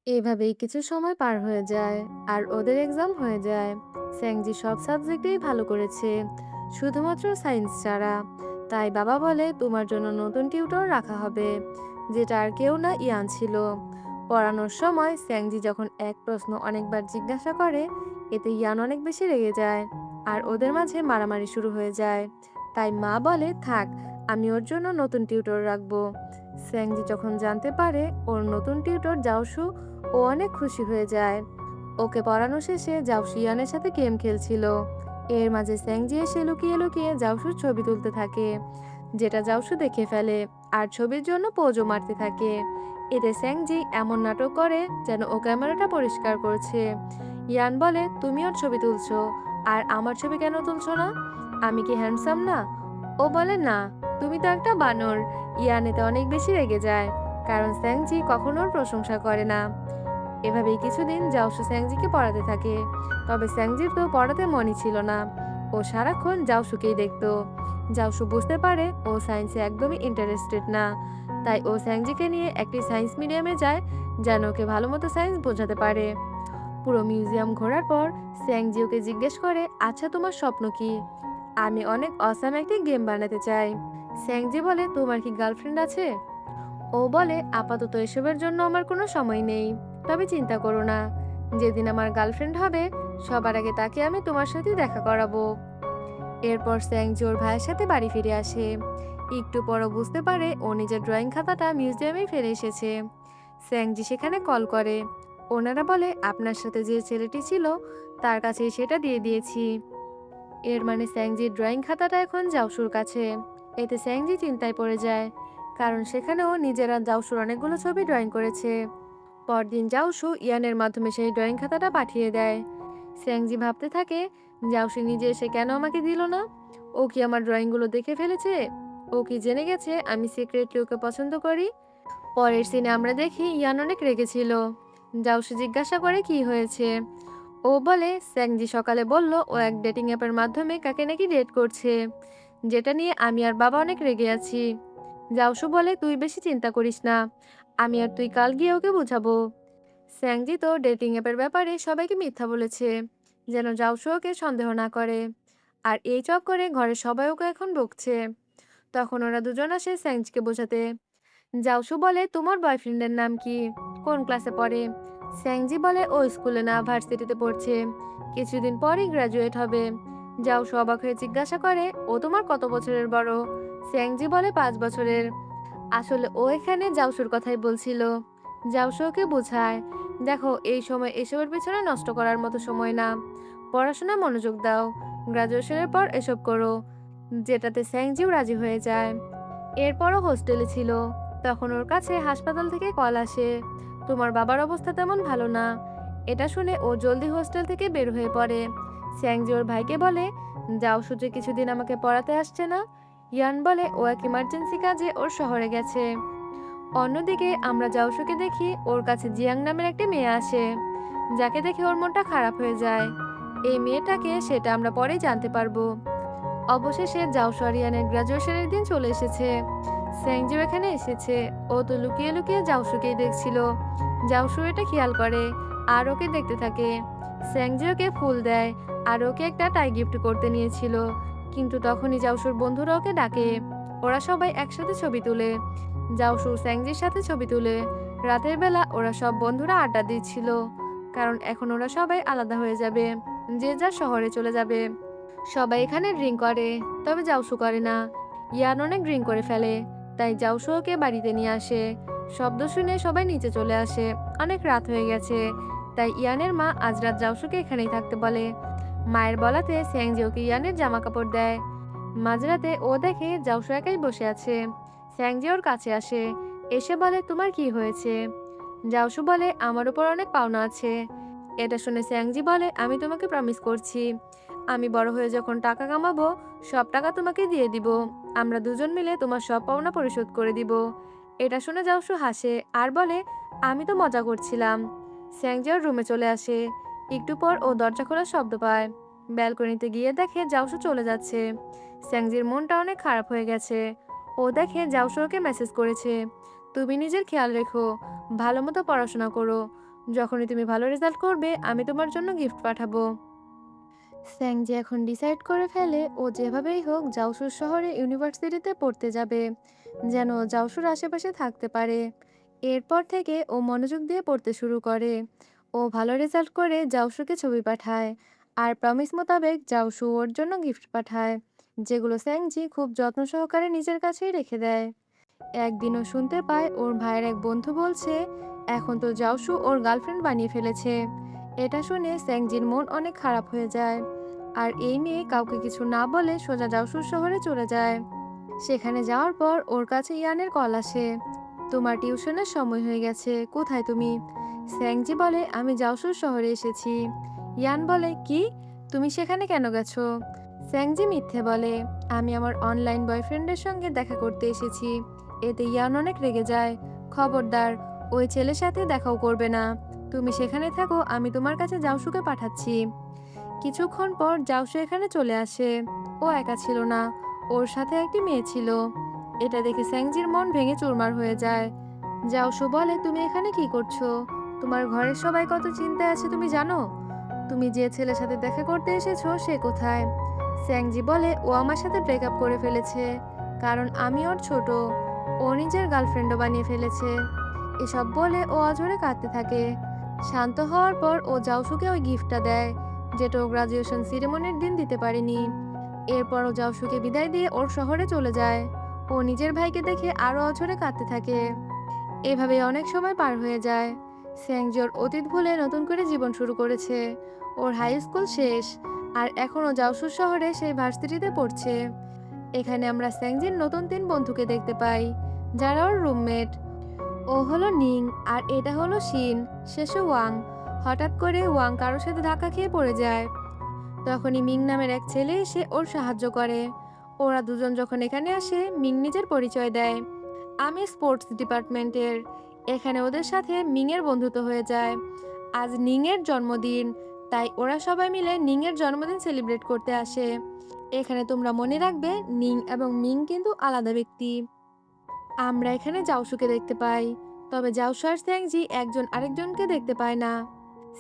এভাবেই কিছু সময় পার হয়ে যায় আর ওদের এক্সাম হয়ে যায়। স্যাংজি সব সাবজেক্টেই ভালো করেছে, শুধুমাত্র সায়েন্স ছাড়া। তাই বাবা বলে তোমার জন্য নতুন টিউটর রাখা হবে, যেটা আর কেউ না, ইয়ান ছিল। পড়ানোর সময় স্যাংজি যখন এক প্রশ্ন অনেকবার জিজ্ঞাসা করে, এতে ইয়ান অনেক বেশি রেগে যায় আর ওদের মাঝে মারামারি শুরু হয়ে যায়। তাই মা বলে থাক, আমি ওর জন্য নতুন টিউটর রাখবো। স্যাংজি যখন জানতে পারে ওর নতুন টিউটর জাওসু, ও অনেক খুশি হয়ে যায়। ওকে পড়ানো শেষে জাওশু ইয়ানের সাথে গেম খেলছিল। এর মাঝে স্যাংজি এসে লুকিয়ে লুকিয়ে জাওশুর ছবি তুলতে থাকে, যেটা জাওশু দেখে ফেলে আর ছবির জন্য পোজও মারতে থাকে। এতে স্যাংজি এমন নাটক করে যেন ও ক্যামেরাটা পরিষ্কার করছে। ইয়ান বলে, তুমি ওর ছবি তুলছো আর আমার ছবি কেন তুলছো না? আমি কি হ্যান্ডসাম না? ও বলে না, তুমি তো একটা বানর। ইয়ান এতে অনেক বেশি রেগে যায়, কারণ স্যাংজি কখনো ওর প্রশংসা করে না। এভাবেই কিছুদিন জাওশু স্যাংজিকে পড়াতে থাকে। তবে স্যাংজির তো পড়াতে মনই ছিল না, ও সারাক্ষণ জাওশুকেই দেখতো। জাওশু বুঝতে পারে ও সায়েন্সে একদমই ইন্টারেস্টেড না, তাই ও স্যাংজিকে নিয়ে একটি সায়েন্স মিডিয়ামে যায়, যেন ওকে ভালো মতো সায়েন্স বোঝাতে পারে। পুরো মিউজিয়াম ঘোরার পর স্যাংজি ওকে জিজ্ঞেস করে, আচ্ছা তোমার স্বপ্ন কি? আমি অনেক অসাম একটি গেম বানাতে চাই। স্যাংজি বলে, তোমার কি গার্লফ্রেন্ড আছে? ও বলে, আপাতত এসবের জন্য আমার কোনো সময় নেই। তবে চিন্তা করো না, যেদিন আমার গার্লফ্রেন্ড হবে সবার আগে তাকে আমি তোমার সাথে দেখা করাবো। এরপর স্যাংজি ওর ভাইয়ের সাথে বাড়ি ফিরে আসে। একটু পরও বুঝতে পারে ও নিজের ড্রয়িং খাতাটা মিউজিয়ামে ফেলে এসেছে। স্যাংজি সেখানে কল করে। ওনারা বলে, আপনার সাথে যে ছেলেটি ছিল তার কাছে সেটা দিয়ে দিয়েছি। এর মানে স্যাংজির ড্রয়িং খাতাটা এখন জাওসুর কাছে। এতে স্যাংজি চিন্তায় পড়ে যায়, কারণ সেখানেও নিজেরা জাওসুর অনেকগুলো ছবি ড্রয়িং করেছে। পরদিন জাওসু ইয়ানের মাধ্যমে সেই ড্রয়িং খাতাটা পাঠিয়ে দেয়। স্যাংজি ভাবতে থাকে, জাওসু নিজে এসে কেন আমাকে দিল না? ও কি আমার ড্রয়িংগুলো দেখে ফেলেছে? ও কি জেনে গেছে আমি সিক্রেটলি ওকে পছন্দ করি? পরের সিনে আমরা দেখি ইয়ান অনেক রেগেছিল। জাওসু জিজ্ঞাসা করে কি হয়েছে। ও বলে, স্যাংজি সকালে বলল ও এক ডেটিং অ্যাপের মাধ্যমে কাকে নাকি ডেট করছে, যেটা নিয়ে আমি আর বাবা অনেক রেগে আছি। জাওসু বলে, তুই বেশি চিন্তা করিস না, আমি আর তুই কাল গিয়ে ওকে বুঝাবো। স্যাংজি তো ডেটিং অ্যাপের ব্যাপারে সবাইকে মিথ্যা বলেছে, যেন জাওসু ওকে সন্দেহ না করে। আর এই চক্করে ঘরের সবাই ওকে এখন বকছে। তখন ওরা দুজন আসে স্যাংজিকে বোঝাতে। জাওসু বলে, তোমার বয়ফ্রেন্ডের নাম কি? কোন ক্লাসে পড়ে? স্যাংজি বলে, ও স্কুলে না, ভার্সিটিতে পড়ছে, কিছুদিন পরই গ্রাজুয়েট হবে। জাওসু অবাক হয়ে জিজ্ঞাসা করে, ও তোমার কত বছরের বড়? স্যাংজি বলে, 5 বছরের। আসলে ও এখানে জাওসুর কথাই বলছিল। জাওসু ওকে বোঝায়, দেখো, এই সময় এসবের পেছনে নষ্ট করার মতো সময় না, পড়াশোনা মনোযোগ দাও, গ্রাজুয়েশনের পর এসব করো। যেটাতে স্যাংজিও রাজি হয়ে যায়। এরপরও হোস্টেলে ছিল। তখন ওর কাছে হাসপাতাল থেকে কল আসে, তোমার বাবার অবস্থা তেমন ভালো না। এটা শুনে ও জলদি হোস্টেল থেকে বের হয়ে পড়ে। স্যাংজি ওর ভাইকে বলে, যাও, সূর্য কিছুদিন আমাকে পড়াতে আসছে না। ইয়ান বলে, ও এক ইমার্জেন্সি কাজে ওর শহরে গেছে। অন্যদিকে আমরা জাওশুকে দেখি, ওর কাছে জিয়াং নামের একটা মেয়ে আসে, যাকে দেখে ওর মনটা খারাপ হয়ে যায়। এই মেয়েটাকে সেটা আমরা পরেই জানতে পারবো। অবশেষে জাওশু আর ইয়ানের গ্রাজুয়েশনের দিন চলে এসেছে। স্যাংজিও এখানে এসেছে। ও তো লুকিয়ে লুকিয়ে জাওশুকেই দেখছিল। জাওশু এটা খেয়াল করে আর ওকে দেখতে থাকে। স্যাংজি ওকে ফুল দেয় আর ওকে একটা টাই গিফট করতে নিয়েছিল, কিন্তু তখনই জাওশুর বন্ধুরা ওকে ডাকে। ওরা সবাই একসাথে ছবি তুলে। জাওশু স্যাংজির সাথে ছবি তুলে। রাতের বেলা ওরা সব বন্ধুরা আড্ডা দিচ্ছিল, কারণ এখন ওরা সবাই আলাদা হয়ে যাবে, যে যার শহরে চলে যাবে। সবাই এখানে ড্রিঙ্ক করে, তবে জাউসু করে না। ইয়ান অনেক ড্রিঙ্ক করে ফেলে, তাই জাউসু ওকে বাড়িতে নিয়ে আসে। শব্দ শুনে সবাই নিচে চলে আসে। অনেক রাত হয়ে গেছে, তাই ইয়ানের মা আজ রাত জাউসুকে এখানেই থাকতে বলে। মায়ের বলাতে স্যাংজি ওকে ইয়ানের জামা কাপড় দেয়। মাঝরাতে ও দেখে জাউসু একাই বসে আছে। স্যাংজি ওর কাছে আসে, এসে বলে, তোমার কি হয়েছে? জাউসু বলে, আমার উপর অনেক পাওনা আছে। এটা শুনে স্যাংজি বলে, আমি তোমাকে প্রমিস করছি, আমি বড় হয়ে যখন টাকা কামাবো সব টাকা তোমাকে দিয়ে দিব। আমরা দুজন মিলে তোমার সব পাওনা পরিশোধ করে দিব। এটা শুনে জাওসু হাসে আর বলে, আমি তো মজা করছিলাম। স্যাংজি ওর রুমে চলে আসে। একটু পর ও দরজা খোলার শব্দ পায়। ব্যালকনিতে গিয়ে দেখে জাওসু চলে যাচ্ছে। স্যাংজির মনটা অনেক খারাপ হয়ে গেছে। ও দেখে জাওসু ওকে মেসেজ করেছে, তুমি নিজের খেয়াল রেখো, ভালো মতো পড়াশোনা করো, যখনই তুমি ভালো রেজাল্ট করবে আমি তোমার জন্য গিফট পাঠাবো। স্যাংজি এখন ডিসাইড করে ফেলে ও যেভাবেই হোক জাওসুর শহরে ইউনিভার্সিটিতে পড়তে যাবে, যেন জাওসুর আশেপাশে থাকতে পারে। এরপর থেকে ও মনোযোগ দিয়ে পড়তে শুরু করে। ও ভালো রেজাল্ট করে জাওসুকে ছবি পাঠায়, আর প্রমিস মোতাবেক জাওসু ওর জন্য গিফট পাঠায়, যেগুলো স্যাংজি খুব যত্ন সহকারে নিজের কাছেই রেখে দেয়। একদিনও শুনতে পায় ওর ভাইয়ের এক বন্ধু বলছে এখন তো জাওসু ওর গার্লফ্রেন্ড বানিয়ে ফেলেছে। এটা শুনে স্যাংজির মন অনেক খারাপ হয়ে যায়, আর এই মেয়ে কাউকে কিছু না বলে সোজা জাওসুর শহরে চলে যায়। সেখানে যাওয়ার পর ওর কাছে ইয়ানের কল আসে। তোমার টিউশনের সময় হয়ে গেছে, কোথায় তুমি? স্যাংজি বলে আমি জাওসুর শহরে এসেছি। ইয়ান বলে কি, তুমি সেখানে কেন গেছো? স্যাংজি মিথ্যে বলে আমি আমার অনলাইন বয়ফ্রেন্ডের সঙ্গে দেখা করতে এসেছি। এতে ইয়ান অনেক রেগে যায়। খবরদার, ওই ছেলের সাথে দেখাও করবে না। তুমি সেখানে থাকো, আমি তোমার কাছে জাওসুকে পাঠাচ্ছি। কিছুক্ষণ পর জাওসু এখানে চলে আসে। ও একা ছিল না, ওর সাথে একটি মেয়ে ছিল। এটা দেখে স্যাংজির মন ভেঙে চুরমার হয়ে যায়। জাওসু বলে তুমি এখানে কি করছো? তোমার ঘরের সবাই কত চিন্তায় আছে তুমি জানো? তুমি যে ছেলের সাথে দেখা করতে এসেছো সে কোথায়? স্যাংজি বলে ও আমার সাথে ব্রেকআপ করে ফেলেছে, কারণ আমি ওর ছোট। ও নিজের গার্লফ্রেন্ডও বানিয়ে ফেলেছে। এসব বলে ও অঝরে কাঁদতে থাকে। শান্ত হওয়ার পর ও জাওসুকে ওই গিফটটা দেয়, যেটা ও গ্রাজুয়েশন সিরিমনির দিন দিতে পারেনি। এরপর ও জাওসুকে বিদায় দিয়ে ওর শহরে চলে যায়। ও নিজের ভাইকে দেখে আরো অঝরে কাঁদতে থাকে। এভাবে অনেক সময় পার হয়ে যায়। স্যাংজোর অতীত ভুলে নতুন করে জীবন শুরু করেছে। ওর হাই স্কুল শেষ, আর এখনও জাওসুর শহরে সেই ভার্সিটিতে পড়ছে। এখানে আমরা স্যাংজির নতুন 3 বন্ধুকে দেখতে পাই, যারা ওর রুমমেট। ও হলো নিং, আর এটা হলো শিন, শেষে ওয়াং। হঠাৎ করে ওয়াং কারোর সাথে ধাক্কা খেয়ে পড়ে যায়। তখনই মিং নামের এক ছেলে এসে ওর সাহায্য করে। ওরা দুজন যখন এখানে আসে, মিং নিজের পরিচয় দেয়, আমি স্পোর্টস ডিপার্টমেন্টের। এখানে ওদের সাথে মিংয়ের বন্ধুত্ব হয়ে যায়। আজ নিংয়ের জন্মদিন, তাই ওরা সবাই মিলে নিংয়ের জন্মদিন সেলিব্রেট করতে আসে। এখানে তোমরা মনে রাখবে নিং এবং মিং কিন্তু আলাদা ব্যক্তি। আমরা এখানে জাওসুকে দেখতে পাই, তবে জাওসু আর স্যাংজি একজন আরেকজনকে দেখতে পায় না।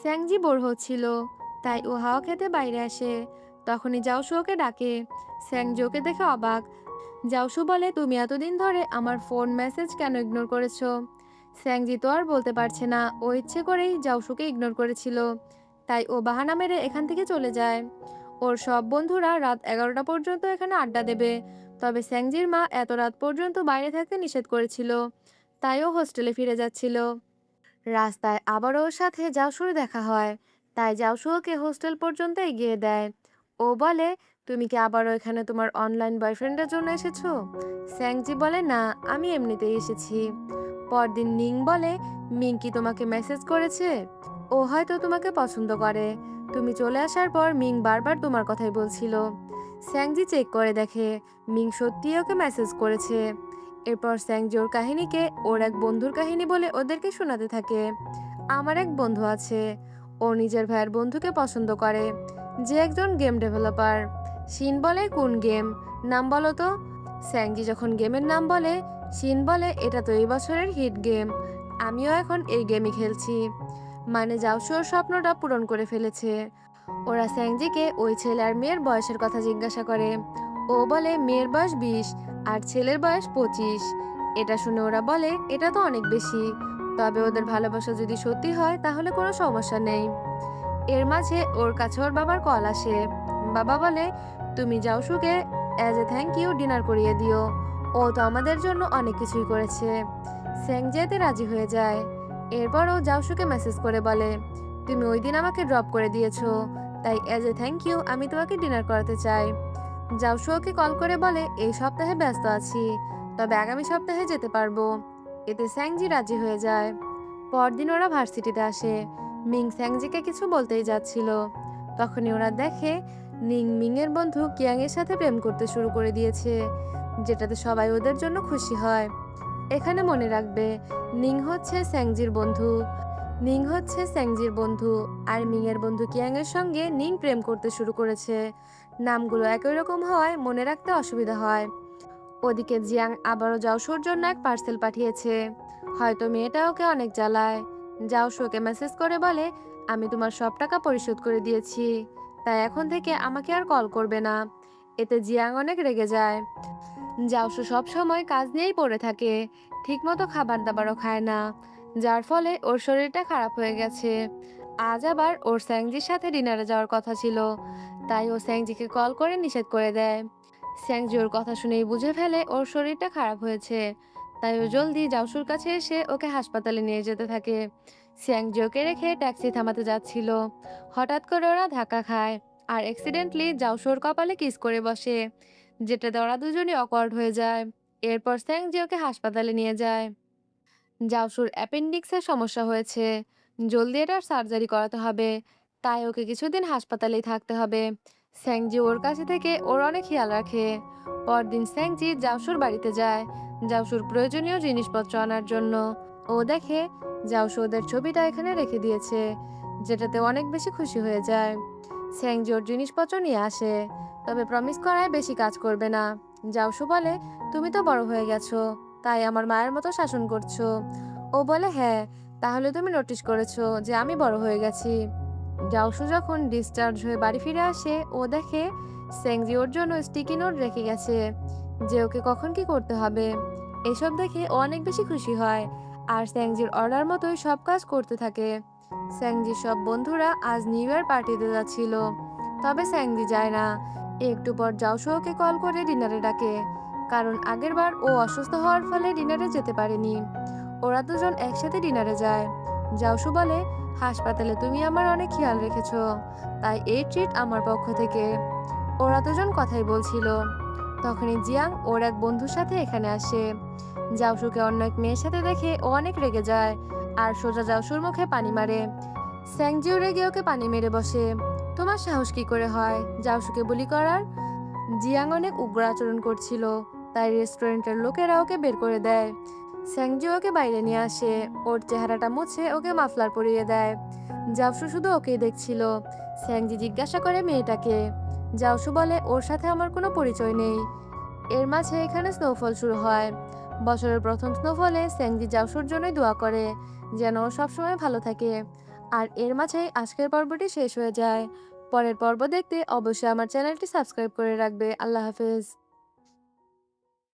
স্যাংজি বোর হচ্ছিল, তাই ও হাওয়া খেতে বাইরে আসে। তখনই জাওসু ওকে ডাকে। স্যাংজি ওকে দেখে অবাক। জাওসু বলে তুমি এতদিন ধরে আমার ফোন মেসেজ কেন ইগনোর করেছো? স্যাংজি তো আর বলতে পারছে না ও ইচ্ছে করেই জাওসুকে ইগনোর করেছিল। তাই ও বাহানা মেরে এখান থেকে চলে যায়। ওর সব বন্ধুরা রাত 11টা পর্যন্ত এখানে আড্ডা দেবে, তবে স্যাংজির মা এত রাত পর্যন্ত বাইরে থাকতে নিষেধ করেছিল, তাই ও হোস্টেলে ফিরে যাচ্ছিল। রাস্তায় আবারও ওর সাথে জাওসুর দেখা হয়, তাই জাওসু ওকে হোস্টেল পর্যন্ত এগিয়ে দেয়। ও বলে তুমি কি আবারও এখানে তোমার অনলাইন বয়ফ্রেন্ডের জন্য এসেছো? স্যাংজি বলে না, আমি এমনিতেই এসেছি। পরদিন নিং বলে মিং কি তোমাকে মেসেজ করেছে? ও হয়তো তোমাকে পছন্দ করে। তুমি চলে আসার পর মিং বারবার তোমার কথাই বলছিল। স্যাংজি চেক করে দেখে মিং সত্যিই ওকে মেসেজ করেছে। এরপর স্যাংজি ওর কাহিনীকে ওর এক বন্ধুর কাহিনী বলে ওদেরকে শোনাতে থাকে। আমার এক বন্ধু আছে, ও নিজের ভাইয়ের বন্ধুকে পছন্দ করে, যে একজন গেম ডেভেলপার। শিন বলে কোন গেম, নাম বলো তো। স্যাংজি যখন গেমের নাম বলে, শিন বলে এটা তো এই বছরের হিট গেম, আমিও এখন এই গেমই খেলছি। মানে জাওসু ওর স্বপ্নটা পূরণ করে ফেলেছে। ওরা স্যাংজিকে ওই ছেলে আর মেয়ের বয়সের কথা জিজ্ঞাসা করে। ও বলে মেয়ের বয়স 20 আর ছেলের বয়স 25। এটা শুনে ওরা বলে এটা তো অনেক বেশি, তবে ওদের ভালোবাসা যদি সত্যি হয় তাহলে কোনো সমস্যা নেই। এর মাঝে ওর কাছে ওর বাবার কল আসে। বাবা বলে তুমি জাওসুকে as a thank you dinner করিয়ে দিও, ও তো আমাদের জন্য অনেক কিছুই করেছে। স্যাংজেতে রাজি হয়ে যায়। এরপর ও জাওসুকে মেসেজ করে বলে তুমি ওই দিন আমাকে ড্রপ করে দিয়েছো, তাই অ্যাজ এ থ্যাংক ইউ আমি তোমাকে ডিনার করাতে চাই। জাওসু ওকে কল করে বলে এই সপ্তাহে ব্যস্ত আছি, তবে আগামী সপ্তাহে যেতে পারবো। এতে স্যাংজি রাজি হয়ে যায়। পরদিন ওরা ভার্সিটিতে আসে। মিং স্যাংজিকে কিছু বলতেই যাচ্ছিল, তখনই ওরা দেখে নিং মিংয়ের বন্ধু কিয়াং এর সাথে প্রেম করতে শুরু করে দিয়েছে, যেটাতে সবাই ওদের জন্য খুশি হয়। এখানে মনে রাখবে নিং হচ্ছে স্যাংজির বন্ধু। নিং হচ্ছে স্যাংজির বন্ধু, আর মিং এর বন্ধু কিয়াং এর সঙ্গে নিং প্রেম করতে শুরু করেছে। নামগুলো একই রকম হওয়ায় মনে রাখতে অসুবিধা হয়। ওদিকে জিয়াং আবারও জাওসুর জন্য এক পার্সেল পাঠিয়েছে, হয়তো মেয়েটা ওকে অনেক জ্বালায়। জাওশু ওকে মেসেজ করে বলে, আমি তোমার সব টাকা পরিশোধ করে দিয়েছি, তাই এখন থেকে আমাকে আর কল করবে না। এতে জিয়াং অনেক রেগে যায়। জাওশু সব সময় কাজ নিয়েই পড়ে থাকে, ঠিকমতো খাবার দাবারও খায় না, যার ফলে ওর শরীরটা খারাপ হয়ে গেছে। আজ আবার ওর স্যাংজির সাথে ডিনারে যাওয়ার কথা ছিল, তাই ও স্যাংজিকে কল করে নিষেধ করে দেয়। স্যাংজি ওর কথা শুনেই বুঝে ফেলে ওর শরীরটা খারাপ হয়েছে, তাই ও জলদি জাওশুর কাছে এসে ওকে হাসপাতালে নিয়ে যেতে থাকে। স্যাংজি ওকে রেখে ট্যাক্সি থামাতে যাচ্ছিল, হঠাৎ করে ওরা ধাক্কা খায় আর অ্যাক্সিডেন্টলি জাওশুর কপালে কিস করে বসে, যেটাতে ওরা দুজনই অকওয়ার্ড হয়ে যায়। এরপর স্যাংজি ওকে হাসপাতালে নিয়ে যায়। জাওশুর অ্যাপেন্ডিক্সের সমস্যা হয়েছে, জলদি এটার সার্জারি করাতে হবে, তাই ওকে কিছুদিন হাসপাতালেই থাকতে হবে। স্যাংজি ওর কাছে থেকে ওর অনেক খেয়াল রাখে। পরদিন স্যাংজি জাওশুর বাড়িতে যায় জাওশুর প্রয়োজনীয় জিনিসপত্র আনার জন্য। ও দেখে জাওশু ওদের ছবিটা এখানে রেখে দিয়েছে, যেটাতে অনেক বেশি খুশি হয়ে যায়। স্যাংজি ওর জিনিসপত্র নিয়ে আসে, তবে প্রমিস করায় বেশি কাজ করবে না। জাওশু বলে, তুমি তো বড় হয়ে গেছো, তাই আমার মায়ের মতো শাসন করছো। ও বলে, হ্যাঁ, তাহলে তুমি নোটিস করেছো যে আমি বড় হয়ে গেছি। জাওশু যখন ডিসচার্জ হয়ে বাড়ি ফিরে আসে, ও দেখে সেংজি ওর জন্য স্টিকি নোট রেখে গেছে, যে ওকে কখন কি করতে হবে। এসব দেখে ও অনেক বেশি খুশি হয় আর স্যাংজির অর্ডার মতোই সব কাজ করতে থাকে। স্যাংজির সব বন্ধুরা আজ নিউ ইয়ার পার্টিতে যাচ্ছিল, তবে স্যাংজি যায় না। একটু পর জাওশু ওকে কল করে ডিনারে ডাকে, কারণ আগেরবার ও অসুস্থ হওয়ার ফলে ডিনারে যেতে পারেনি। ওরা দুজন একসাথে ডিনারে যায়। জাওশু বলে, হাসপাতালে তুমি আমার অনেক খেয়াল রেখেছো, তাই এই ট্রিট আমার পক্ষ থেকে। ওরা দুজন কথাই বলছিল, তখনই জিয়াং ওর এক বন্ধুর সাথে এখানে আসে। জাওশুকে অন্য এক মেয়ের সাথে দেখে ও অনেক রেগে যায় আর সোজা জাওশুর মুখে পানি মারে। স্যাংজিও রেগে ওকে পানি মেরে বসে। তোমার সাহস কি করে হয় জাওশুকে বুলি করার? জিয়াং অনেক উগ্র আচরণ করছিল, তাই রেস্টুরেন্টের লোকেরা ওকে বের করে দেয়। স্যাংজি ওকে বাইরে নিয়ে আসে, ওর চেহারাটা মুছে ওকে মাফলার পরিয়ে দেয়। জাওশু শুধু ওকেই দেখছিল। স্যাংজি জিজ্ঞাসা করে মেয়েটাকে। জাওশু বলে, ওর সাথে আমার কোনো পরিচয় নেই। এর মাঝে এখানে স্নোফল শুরু হয়। বছরের প্রথম স্নোফলে স্যাংজি জাওশুর জন্যই দোয়া করে, যেন ও সবসময় ভালো থাকে। আর এর মাঝেই আজকের পর্বটি শেষ হয়ে যায়। পরের পর্ব দেখতে অবশ্যই আমার চ্যানেলটি সাবস্ক্রাইব করে রাখবে। আল্লাহ হাফেজ।